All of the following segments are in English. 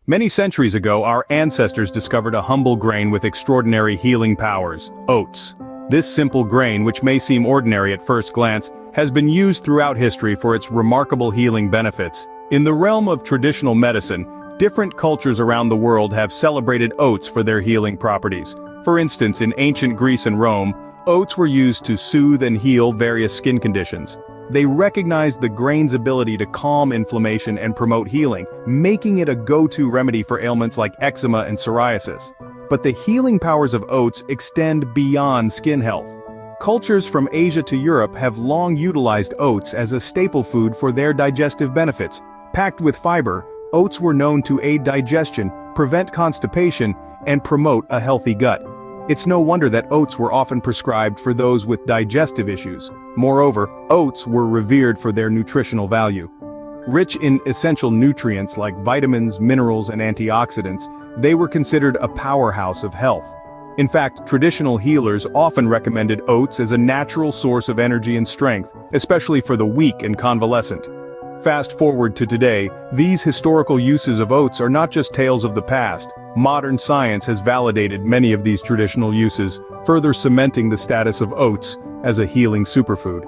Many centuries ago, our ancestors discovered a humble grain with extraordinary healing powers, oats. This simple grain, which may seem ordinary at first glance, has been used throughout history for its remarkable healing benefits. In the realm of traditional medicine, different cultures around the world have celebrated oats for their healing properties. For instance, in ancient Greece and Rome, oats were used to soothe and heal various skin conditions. They recognized the grain's ability to calm inflammation and promote healing, making it a go-to remedy for ailments like eczema and psoriasis. But the healing powers of oats extend beyond skin health. Cultures from Asia to Europe have long utilized oats as a staple food for their digestive benefits. Packed with fiber, oats were known to aid digestion, prevent constipation, and promote a healthy gut. It's no wonder that oats were often prescribed for those with digestive issues. Moreover, oats were revered for their nutritional value. Rich in essential nutrients like vitamins, minerals, and antioxidants, they were considered a powerhouse of health. In fact, traditional healers often recommended oats as a natural source of energy and strength, especially for the weak and convalescent. Fast forward to today, these historical uses of oats are not just tales of the past. Modern science has validated many of these traditional uses, further cementing the status of oats as a healing superfood.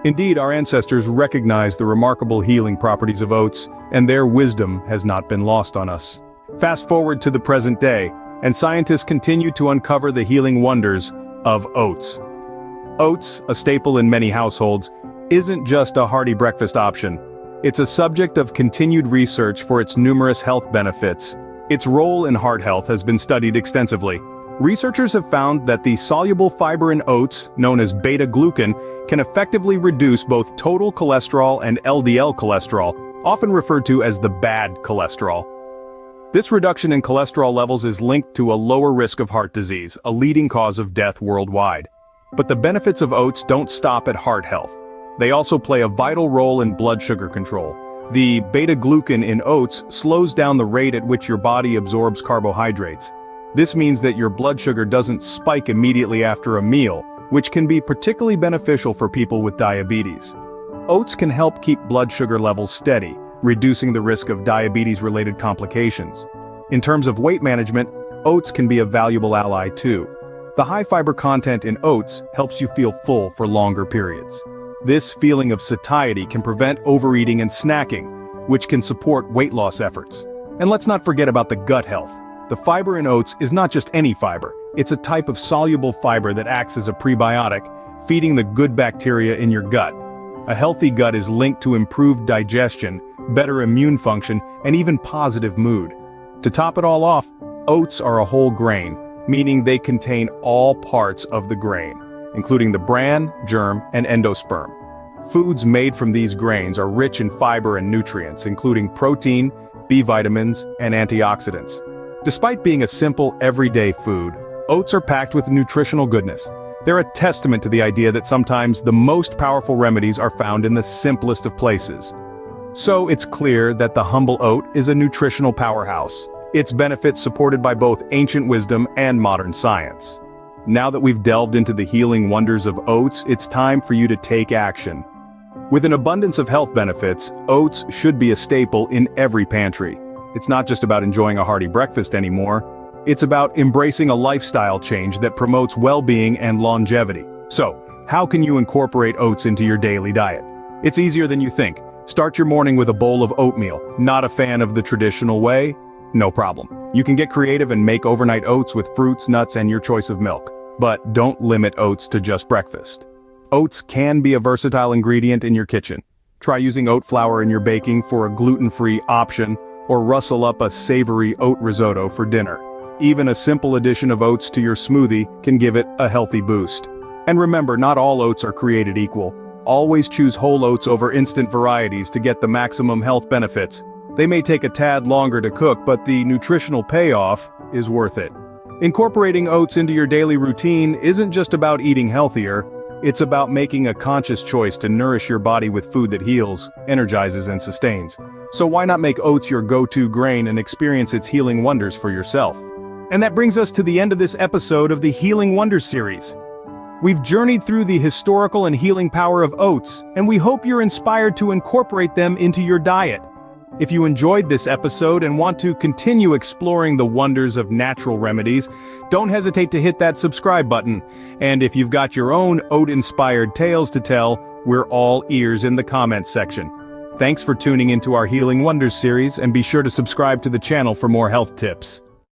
Indeed, our ancestors recognized the remarkable healing properties of oats, and their wisdom has not been lost on us. Fast forward to the present day, and scientists continue to uncover the healing wonders of oats. Oats, a staple in many households, isn't just a hearty breakfast option. It's a subject of continued research for its numerous health benefits. Its role in heart health has been studied extensively. Researchers have found that the soluble fiber in oats, known as beta-glucan, can effectively reduce both total cholesterol and LDL cholesterol, often referred to as the bad cholesterol. This reduction in cholesterol levels is linked to a lower risk of heart disease, a leading cause of death worldwide. But the benefits of oats don't stop at heart health. They also play a vital role in blood sugar control. The beta-glucan in oats slows down the rate at which your body absorbs carbohydrates. This means that your blood sugar doesn't spike immediately after a meal, which can be particularly beneficial for people with diabetes. Oats can help keep blood sugar levels steady, reducing the risk of diabetes-related complications. In terms of weight management, oats can be a valuable ally too. The high fiber content in oats helps you feel full for longer periods. This feeling of satiety can prevent overeating and snacking, which can support weight loss efforts. And let's not forget about the gut health. The fiber in oats is not just any fiber, it's a type of soluble fiber that acts as a prebiotic, feeding the good bacteria in your gut. A healthy gut is linked to improved digestion, better immune function, and even positive mood. To top it all off, oats are a whole grain, meaning they contain all parts of the grain, including the bran, germ, and endosperm. Foods made from these grains are rich in fiber and nutrients, including protein, B vitamins, and antioxidants. Despite being a simple, everyday food, oats are packed with nutritional goodness. They're a testament to the idea that sometimes the most powerful remedies are found in the simplest of places. So it's clear that the humble oat is a nutritional powerhouse. Its benefits supported by both ancient wisdom and modern science. Now that we've delved into the healing wonders of oats, it's time for you to take action. With an abundance of health benefits, oats should be a staple in every pantry. It's not just about enjoying a hearty breakfast anymore. It's about embracing a lifestyle change that promotes well-being and longevity. So, how can you incorporate oats into your daily diet? It's easier than you think. Start your morning with a bowl of oatmeal. Not a fan of the traditional way? No problem. You can get creative and make overnight oats with fruits, nuts, and your choice of milk. But don't limit oats to just breakfast. Oats can be a versatile ingredient in your kitchen. Try using oat flour in your baking for a gluten-free option, or rustle up a savory oat risotto for dinner. Even a simple addition of oats to your smoothie can give it a healthy boost. And remember, not all oats are created equal. Always choose whole oats over instant varieties to get the maximum health benefits. They may take a tad longer to cook, but the nutritional payoff is worth it. Incorporating oats into your daily routine isn't just about eating healthier, it's about making a conscious choice to nourish your body with food that heals, energizes, and sustains. So why not make oats your go-to grain and experience its healing wonders for yourself? And that brings us to the end of this episode of the Healing Wonders series. We've journeyed through the historical and healing power of oats, and we hope you're inspired to incorporate them into your diet. If you enjoyed this episode and want to continue exploring the wonders of natural remedies, don't hesitate to hit that subscribe button. And if you've got your own oat-inspired tales to tell, we're all ears in the comments section. Thanks for tuning into our Healing Wonders series, and be sure to subscribe to the channel for more health tips.